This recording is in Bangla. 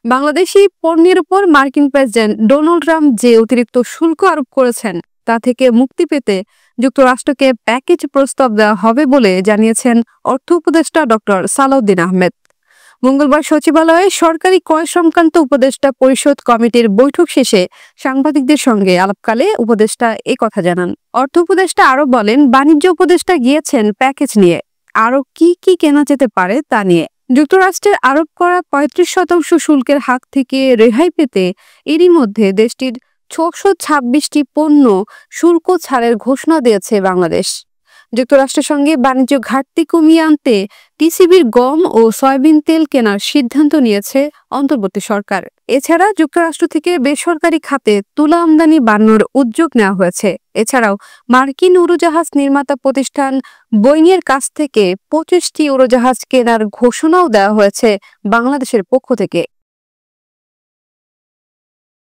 বাংলাদেশি পণ্যের উপর মার্কিন প্রেসিডেন্ট ডোনাল্ড ট্রাম্প যে অতিরিক্ত শুল্ক আরোপ করেছেন তা থেকে মুক্তি পেতে যুক্তরাষ্ট্রকে প্যাকেজ প্রস্তাব দেওয়া হবে বলে জানিয়েছেন অর্থ উপদেষ্টা ডক্টর সালাউদ্দিন আহমেদ। মঙ্গলবার সচিবালয়ে সরকারি ক্রয় সংক্রান্ত উপদেষ্টা পরিষদ কমিটির বৈঠক শেষে সাংবাদিকদের সঙ্গে আলাপকালে উপদেষ্টা কথা জানান। অর্থ উপদেষ্টা আরও বলেন, বাণিজ্য উপদেষ্টা গিয়েছেন প্যাকেজ নিয়ে, আরও কি কি কেনা যেতে পারে তা নিয়ে। যুক্তরাষ্ট্রের আরোপ করা ৩৫% শুল্কের হাত থেকে রেহাই পেতে এরই মধ্যে দেশটির ৬২৬টি পণ্য শুল্ক ছাড়ের ঘোষণা দিয়েছে বাংলাদেশ। যুক্তরাষ্ট্রের সঙ্গে বাণিজ্য ঘাটতি কমিয়ে আনতে টিসিবির গম ও সয়াবিন তেল কেনার সিদ্ধান্ত নিয়েছে অন্তর্বর্তী সরকার। এছাড়া যুক্তরাষ্ট্র থেকে বেসরকারি খাতে তুলা আমদানি বাড়ানোর উদ্যোগ নেওয়া হয়েছে। এছাড়াও মার্কিন উড়োজাহাজ নির্মাতা প্রতিষ্ঠান বোয়িংয়ের কাছ থেকে ২৫টি উড়োজাহাজ কেনার ঘোষণাও দেওয়া হয়েছে বাংলাদেশের পক্ষ থেকে।